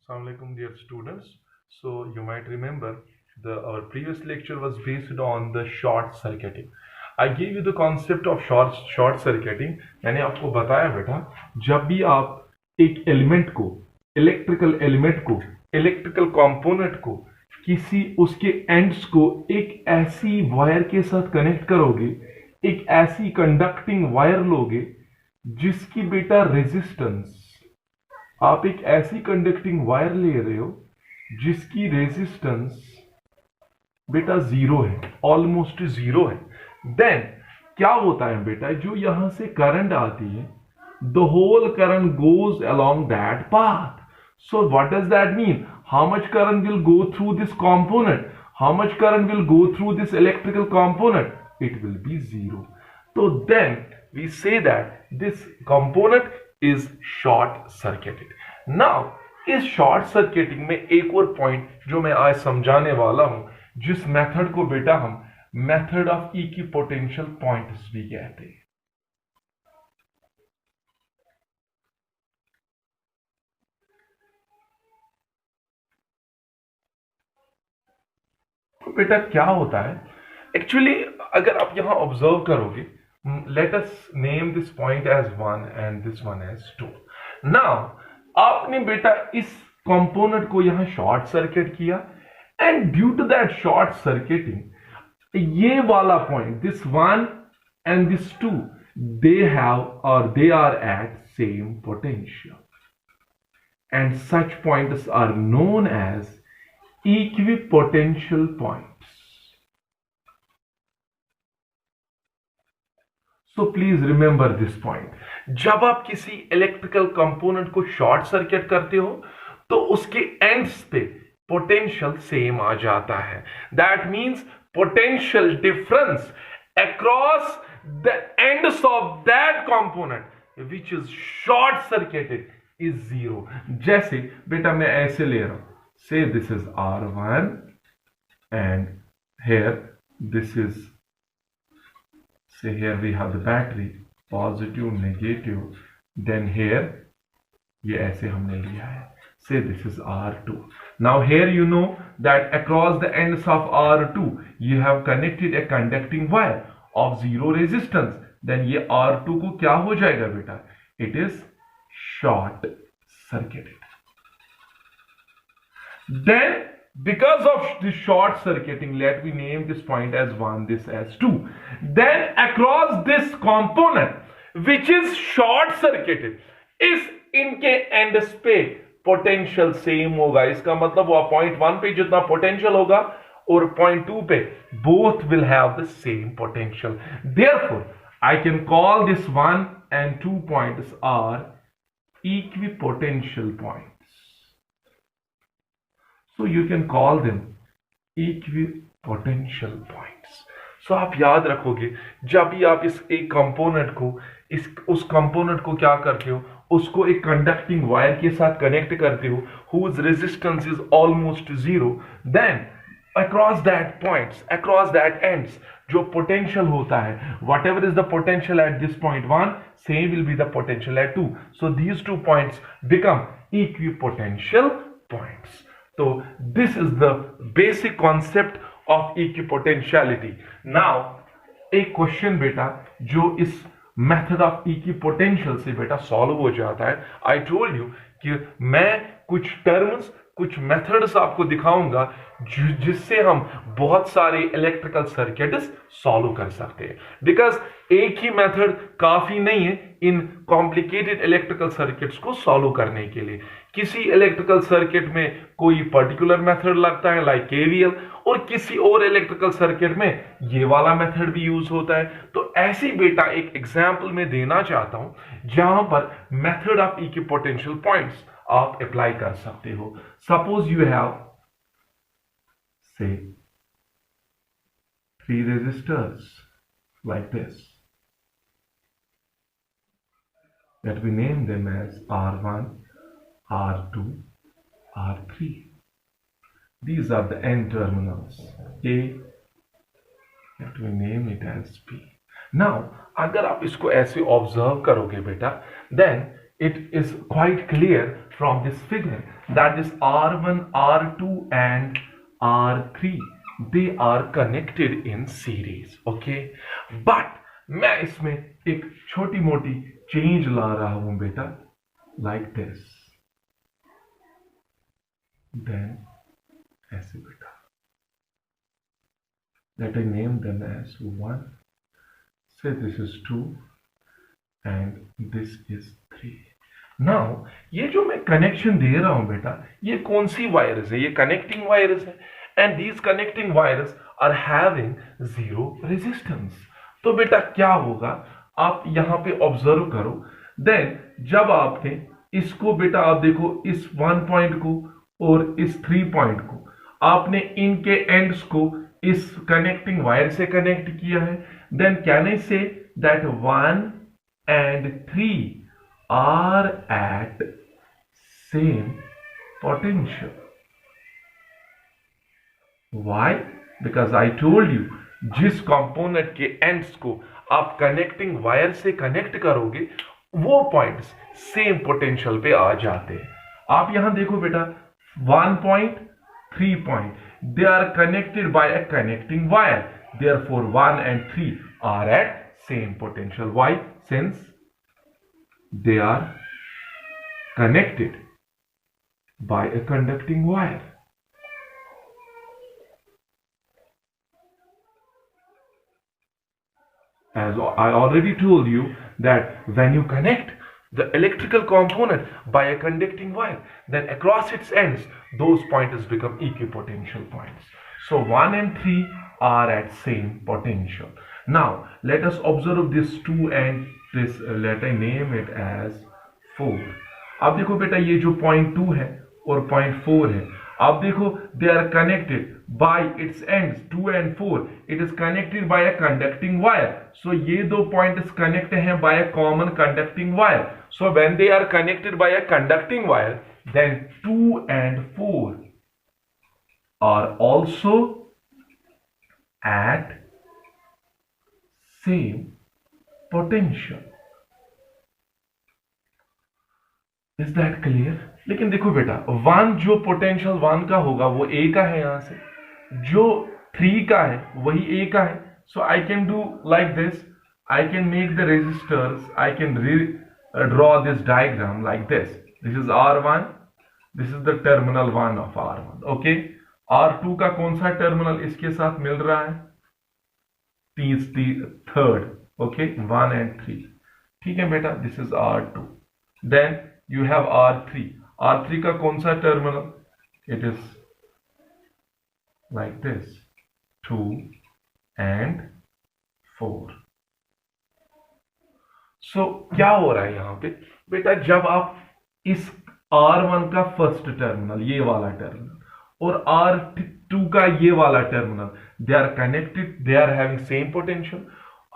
Assalamualaikum dear students. So you might remember our previous lecture was based on the short circuiting. I gave you the concept of short circuiting. मैंने आपको बताया बेटा जब भी आप एक एलिमेंट को इलेक्ट्रिकल कंपोनेंट को किसी उसके एंड्स को एक ऐसी वायर के साथ कनेक्ट करोगे, एक ऐसी कंडक्टिंग वायर लोगे जिसकी बेटा रेजिस्टेंस, आप एक ऐसी कंडक्टिंग वायर ले रहे हो जिसकी रेजिस्टेंस बेटा जीरो है, ऑलमोस्ट जीरो है। देन क्या होता है बेटा, जो यहां से करंट आती है, the whole current goes along that path. So what does that mean? How much current will go through this component? How much current will go through this electrical component? It will be zero. तो then we say that this component is short circuited. Now इस short circuiting में एक और point जो मैं आज समझाने वाला हूं, जिस मेथड को बेटा हम मेथड ऑफ इक्विपोटेंशियल पॉइंट्स भी कहते हैं। तो बेटा क्या होता है एक्चुअली, अगर आप यहां ऑब्जर्व करोगे, let us name this point as 1 and this one as 2। Now आपने बेटा इस कंपोनेंट को यहां शॉर्ट सर्किट किया and due to that short circuiting ये वाला point this 1 and this 2 they are at same potential and such points are known as equipotential points. So please remember this point. जब आप किसी electrical component को short circuit करते हो तो उसके एंड्स पे पोटेंशियल सेम आ जाता है। That means potential difference across the ends of that component which is short circuited is zero. जैसे बेटा मैं ऐसे ले रहा हूं, say this is R1 and here this is, say here we have the battery, positive, negative, then here ये ऐसे हमने लिया है, say this is R2. Now here you know that across the ends of R2 you have connected a conducting wire of zero resistance, then ये R2 को क्या हो जाएगा बेटा? It is short circuited. Then because of the short circuiting, let me name this point as 1, this as 2. Then across this component which is short circuited, इस इनके ends पे potential same होगा। इसका मतलब वो पॉइंट 1 पे जितना पोटेंशियल होगा और पॉइंट 2 पे both will have the same potential. Therefore I can call this 1 and 2 points are equipotential points. So you can call them equipotential points. So आप याद रखोगे जब भी आप इस एक कंपोनेंट को उस कंपोनेंट को क्या करते हो, उसको एक कंडक्टिंग वायर के साथ कनेक्ट करते हो whose resistance is almost zero, then across that points, across that ends जो पोटेंशियल होता है, whatever is the potential at this point 1, same will be the potential at 2. So these 2 points become equipotential points. So this is the basic concept of equipotentiality. Now एक question बेटा जो इस method of equipotential से बेटा solve हो जाता है। I told you कि मैं कुछ टर्म्स, कुछ मेथड्स आपको दिखाऊंगा जिससे हम बहुत सारे इलेक्ट्रिकल सर्किट्स सॉल्व कर सकते हैं। बिकॉज एक ही मेथड काफी नहीं है इन कॉम्प्लिकेटेड इलेक्ट्रिकल सर्किट्स को सॉल्व करने के लिए। किसी इलेक्ट्रिकल सर्किट में कोई पर्टिकुलर मेथड लगता है लाइक केवीएल, और किसी और इलेक्ट्रिकल सर्किट में ये वाला मेथड भी यूज होता है। तो ऐसी बेटा एक एग्जांपल में देना चाहता हूं जहां पर मेथड ऑफ इक्विपोटेंशियल पॉइंट्स आप अप्लाई कर सकते हो। Suppose you have say 3 resistors like this, that we name them as R1, R2, R3. These are the N terminals. A, that we name it as P. Now अगर आप इसको ऐसे observe करोगे बेटा, then it is quite clear from this figure that this R1, R2 and R3 they are connected in series. Okay, but मैं इसमें एक छोटी मोटी चेंज ला रहा हूं बेटा, like this, then ऐसे बेटा, let I name them as 1, say this is 2 and this is 3. Now ये जो मैं कनेक्शन दे रहा हूं बेटा, ये कौन सी वायर्स है? ये कनेक्टिंग वायर्स है, and these connecting wires are having zero resistance. तो बेटा क्या होगा, आप यहां पे ऑब्जर्व करो. देन जब आपने इसको बेटा, आप देखो इस 1 पॉइंट को और इस 3 पॉइंट को आपने इनके एंड्स को इस कनेक्टिंग वायर से कनेक्ट किया है, then can I say that 1 and 3 are at same potential. Why? Because I told you, जिस कंपोनेंट के एंड्स को आप कनेक्टिंग वायर से कनेक्ट करोगे वो पॉइंट्स सेम पोटेंशियल पे आ जाते हैं. आप यहां देखो बेटा, 1 point, 3 point, they are connected by a connecting wire, therefore 1 and 3 are at same potential. Why? Since they are connected by a conducting wire. As I already told you that when you connect the electrical component by a conducting wire, then across its ends those points become equipotential points. So 1 and 3 are at same potential. Now let us observe this 2 and this, let I name it as 4. अब देखो बेटा, ये जो point 2 है और point 4 है, आप देखो they are connected by its ends 2 and 4. It is connected by a conducting wire. So ये दो points connect हैं by a common conducting wire. So when they are connected by a conducting wire, then 2 and 4 are also at same potential. Is that clear? लेकिन देखो बेटा, 1 जो potential 1 का होगा वो A का है, यहां से जो 3 का है वही A का है. So I can do like this. I can make the resistors. I can draw this diagram like this. This is R1. This is the terminal 1 of R1. Okay. R2 का कौन सा टर्मिनल इसके साथ मिल रहा है? थर्ड. Okay, 1 and 3. ठीक है बेटा, this is R2. Then you have R3. R3 का कौन सा terminal? It is like this, 2 and 4. So क्या हो रहा है यहां पे बेटा, जब आप इस R1 का फर्स्ट टर्मिनल, ये वाला टर्मिनल, और R2 का ये वाला terminal, they are connected, they are having same potential.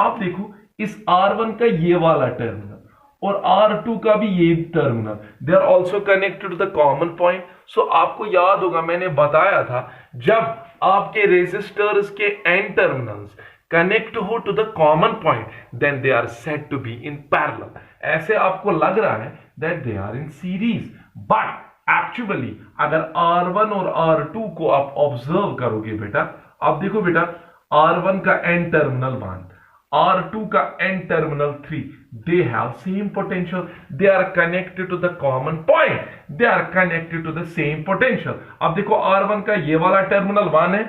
आप देखो इस R1 का ये वाला टर्मिनल और R2 का भी ये terminal, they are also connected to the common point. So आपको याद होगा मैंने बताया था, जब आपके रेजिस्टर्स के एंड टर्मिनल्स कनेक्ट हो to the common point, then they are said to be in parallel. ऐसे आपको लग रहा है that they are in series, but actually अगर R1 और R2 को आप ऑब्जर्व करोगे बेटा, आप देखो बेटा, R1 का एंड टर्मिनल 1, R2 का end terminal 3, they have same potential, they are connected to the common point, they are connected to the same potential. अब देखो R1 का ये वाला टर्मिनल 1 है,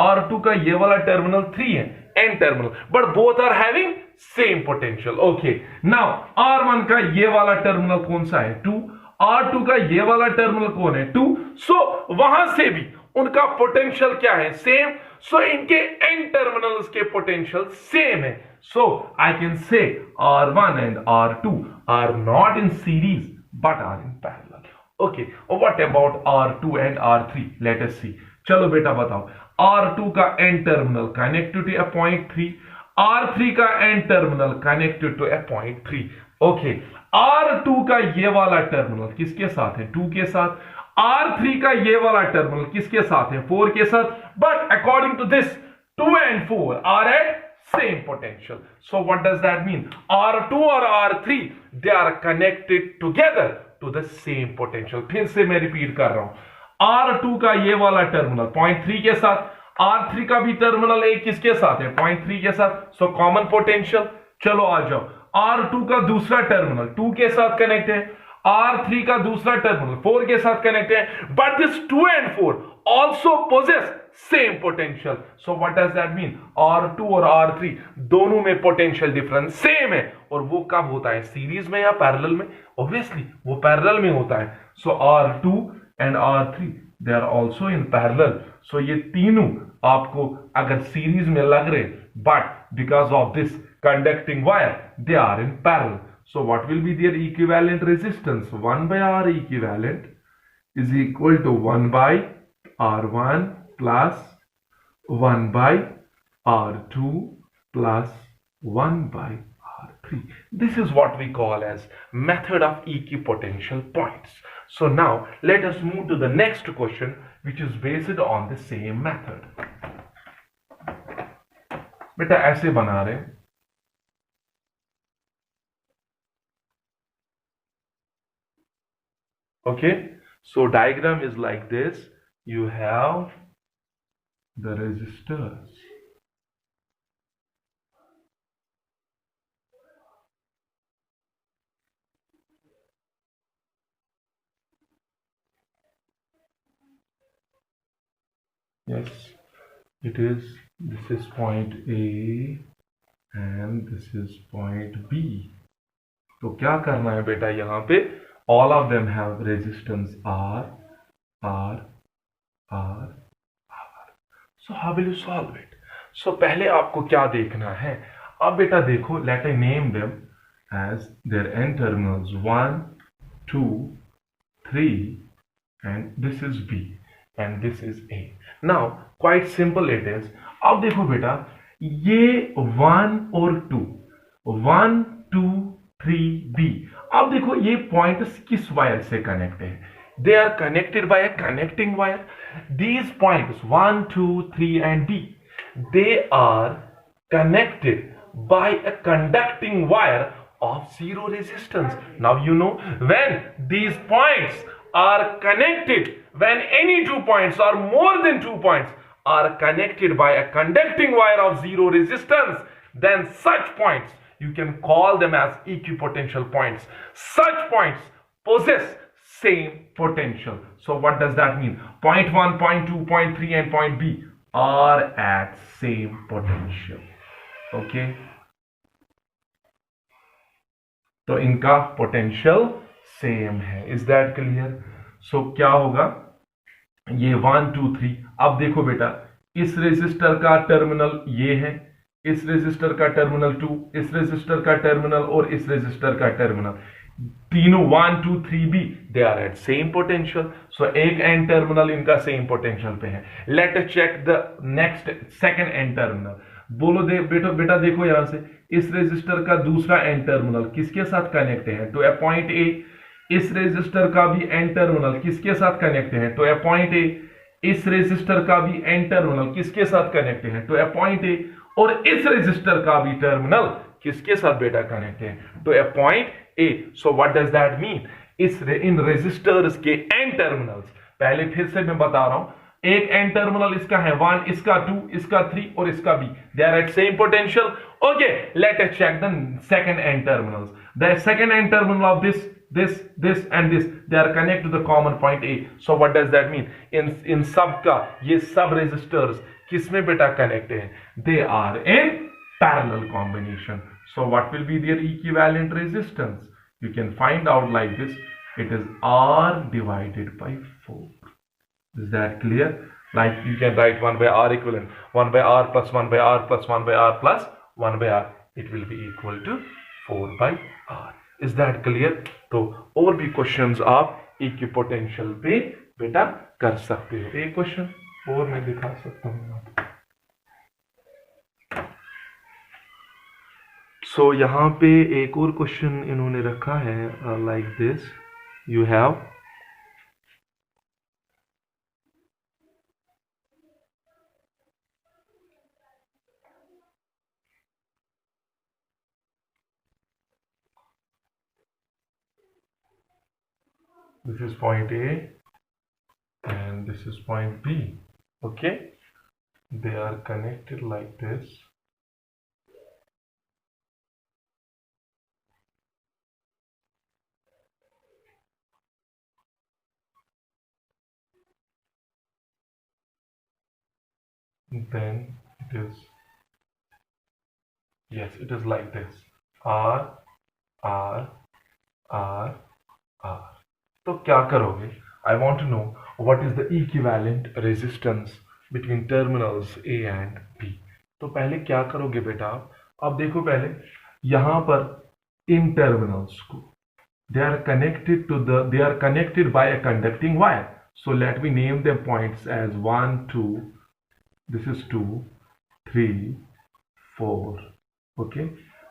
R2 का ये वाला टर्मिनल 3 है, and terminal, but both are having same potential. Okay, now R1 का ये वाला टर्मिनल कौन सा है? 2. R2 का ये वाला टर्मिनल कौन है? 2. सो वहां से भी उनका पोटेंशियल क्या है? सेम. सो इनके एंड टर्मिनल्स के पोटेंशियल सेम है. सो I can say R1 and R2 are not in series but are in parallel. Okay, what about R2 and R3? Let us see. चलो बेटा बताओ, R2 का end terminal connected to a point 3, R3 का end terminal connected to a point 3. Okay, R2 का ये वाला terminal किसके साथ है? 2 के साथ. R3 का ये वाला टर्मिनल किसके साथ है? 4 के साथ. But according to this 2 and 4 are at same potential. So what does that mean? R2 or R3, they are connected together to the same potential. फिर से मैं रिपीट कर रहा हूं, R2 का ये वाला टर्मिनल पॉइंट 3 के साथ, R3 का भी टर्मिनल एक किसके साथ है, पॉइंट 3 के साथ, सो कॉमन पोटेंशियल। चलो आ जाओ, R2 का दूसरा टर्मिनल 2 के साथ कनेक्ट है, R3 का दूसरा टर्मिनल 4 के साथ कनेक्ट है, but this 2 and 4 also possess same potential. So what does that mean? R2 और R3 दोनों में पोटेंशियल डिफरेंस सेम है। और वो कब होता है, सीरीज में या पैरेलल में? ऑब्वियसली वो पैरेलल में होता है। So R2 and R3 they are also in parallel. So ये तीनों आपको अगर सीरीज में लग रहे, but because of this conducting wire they are in parallel. So what will be their equivalent resistance? 1 by R equivalent is equal to 1 by R1 plus 1 by R2 plus 1 by R3. This is what we call as method of equipotential points. So now let us move to the next question, which is based on the same method. बेटा ऐसे बना रहे हैं, okay, so diagram is like this. You have the resistors, yes, it is, this is point A and this is point B. तो क्या करना है बेटा, यहां पे all of them have resistance R, R, R, R. So how will you solve it? So पहले आपको क्या देखना है, अब बेटा देखो, let I name them as their n terminals 1, 2, 3 and this is B and this is A. Now quite simple it is. अब देखो बेटा, ये 1 और 2, 1, 2, 3B, अब देखो ये पॉइंट्स किस वायर से कनेक्ट है, they are connected by a connecting wire. These points 1, 2, 3 and B, they are connected by a conducting wire of zero resistance. Now you know, when these points are connected, when any 2 points or more than 2 points are connected by a conducting wire of zero resistance, then such points you can call them as equipotential points. Such points possess same potential. So what does that mean? Point 1, point 2, point 3 and point B are at same potential. Okay, तो इनका potential same है. Is that clear? So क्या होगा, ये 1, 2, 3. अब देखो बेटा, इस रेजिस्टर का टर्मिनल ये है, इस रेजिस्टर का टर्मिनल 2, इस रेजिस्टर का टर्मिनल और इस रेजिस्टर का टर्मिनल, तीनों 1, 2, 3 भी they are at same potential. So एक एन टर्मिनल इनका सेम पोटेंशियल पे है. Let us check the next second end terminal. बोलो बेटा देखो यहां से, इस रेजिस्टर का दूसरा एन टर्मिनल किसके साथ कनेक्ट है, टू ए पॉइंट ए. इस रेजिस्टर का भी एन टर्मिनल किसके साथ कनेक्ट है, टू ए पॉइंट ए. इस रेजिस्टर का भी एन टर्मिनल किसके साथ कनेक्ट है, टू ए पॉइंट ए. और इस रेजिस्टर का भी टर्मिनल किसके साथ बेटा कनेक्ट है, to a point A. So what does that mean, इन रेजिस्टर्स के एन टर्मिनल्स, पहले फिर से मैं बता रहा हूं, एक एन टर्मिनल इसका है 1, इसका 2, इसका 3 और इसका B, they are at same potential. Okay, let us check the second end terminals. The second end terminal of this and this, they are connected to the common point A. So what does that mean, in सब का ये सब resistors किसमें बेटा connect है, they are in parallel combination. So what will be their equivalent resistance? You can find out like this, it is R divided by 4. Is that clear? Like you can write 1 by R equivalent, 1 by R plus 1 by R plus 1 by R plus 1 by R, it will be equal to 4 by R. Is that clear? तो और भी questions आप equipotential पे बेटा कर सकते हो. एक क्वेश्चन और मैं दिखा सकता हूं. सो यहां पे एक और क्वेश्चन इन्होंने रखा है like this. You have this is point A and this is point B. Okay, they are connected like this. Then it is, yes, it is like this, R R R R. तो क्या करोगे? I want to know what is the equivalent resistance between terminals A and B. तो पहले क्या करोगे बेटा आप? अब देखो पहले यहां पर इन टर्मिनल्स को they are connected by a conducting wire. So let me name them points as 1, 2, this is 2, 3, 4. Okay,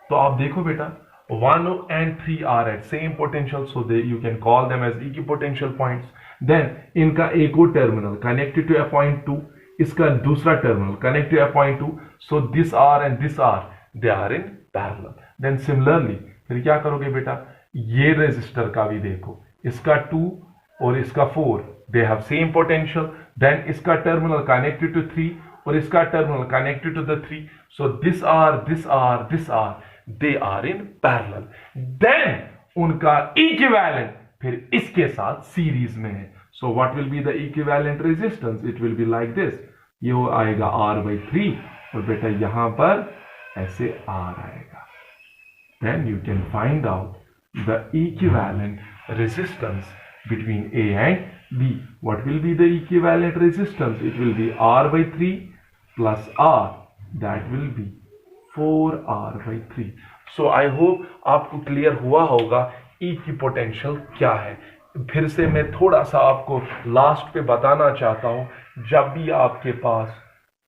तो आप देखो बेटा 1 and 3 are at same potential, so you can call them as equipotential points. Then इनका एक और terminal connected to a point 2, इसका दूसरा terminal connected to a point 2, so this R and this R they are in parallel. Then similarly फिर क्या करोगे बेटा, ये रेजिस्टर का भी देखो, इसका 2 और इसका 4 they have same potential. Then इसका टर्मिनल connected to 3 और इसका terminal connected to the 3, so this R they are in parallel. Then उनका equivalent फिर इसके साथ सीरीज में है. So what will be the equivalent resistance? It will be like this. ये वो आएगा R/3 और बेटा यहां पर ऐसे R आएगा. Then you can find out the equivalent resistance between A and B. What will be the equivalent resistance? It will be R/3 plus R. That will be 4R/3. So I hope आपको clear हुआ होगा equipotential क्या है. फिर से मैं थोड़ा सा आपको लास्ट पे बताना चाहता हूं, जब भी आपके पास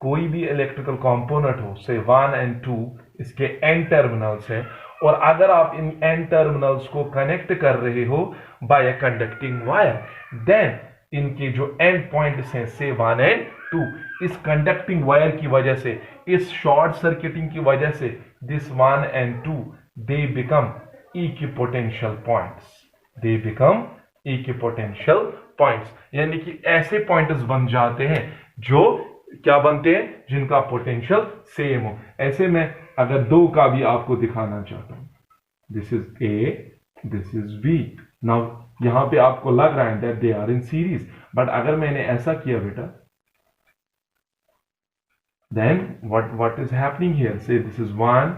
कोई भी इलेक्ट्रिकल कंपोनेंट हो, से 1 and 2 इसके एन टर्मिनल्स है, और अगर आप इन एन टर्मिनल्स को कनेक्ट कर रहे हो by a conducting wire, then इनके जो एंड पॉइंट्स हैं से 1 and 2, इस कंडक्टिंग वायर की वजह से, इस शॉर्ट सर्किटिंग की वजह से, this 1 and 2 they become equipotential points. They become equipotential points, यानी कि ऐसे पॉइंट्स बन जाते हैं जो क्या बनते हैं, जिनका पोटेंशियल सेम हो. ऐसे में अगर दो का भी आपको दिखाना चाहता हूं, this is A, this is B. Now यहां पे आपको लग रहा है that they are in series, but अगर मैंने ऐसा किया बेटा, then what is happening here? Say this is 1,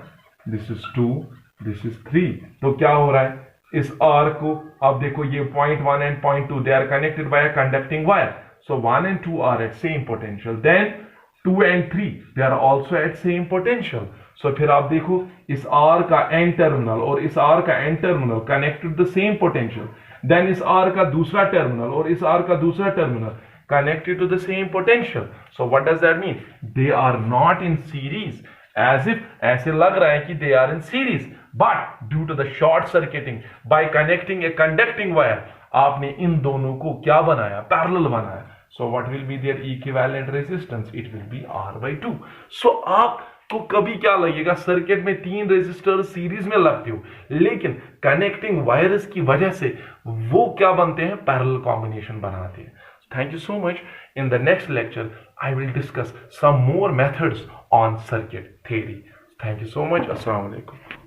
this is 2, this is 3. तो क्या हो रहा है, इस R को अब देखो, ये point 1 and point 2 they are connected by a conducting wire, so 1 and 2 are at same potential. Then 2 and 3 they are also at same potential. So फिर आप देखो इस R का n टर्मिनल और इस R का n terminal connected the same potential. Then इस R का दूसरा टर्मिनल और इस R का दूसरा terminal connected to the same potential. So what does that mean? They are not in series, as if ऐसे लग रहा है कि they are in series, but due to the short circuiting by connecting a conducting wire, आपने इन दोनों को क्या बनाया, पैरेलल बनाया. So what will be their equivalent resistance? It will be R/2. So आपको कभी क्या लगेगा, सर्किट में 3 रेजिस्टर सीरीज में लगते हो, लेकिन कनेक्टिंग वायर्स की वजह से वो क्या बनते हैं, पैरेलल कॉम्बिनेशन बनाते हैं. Thank you so much. In the next lecture, I will discuss some more methods on circuit theory. Thank you so much. Assalamu alaikum.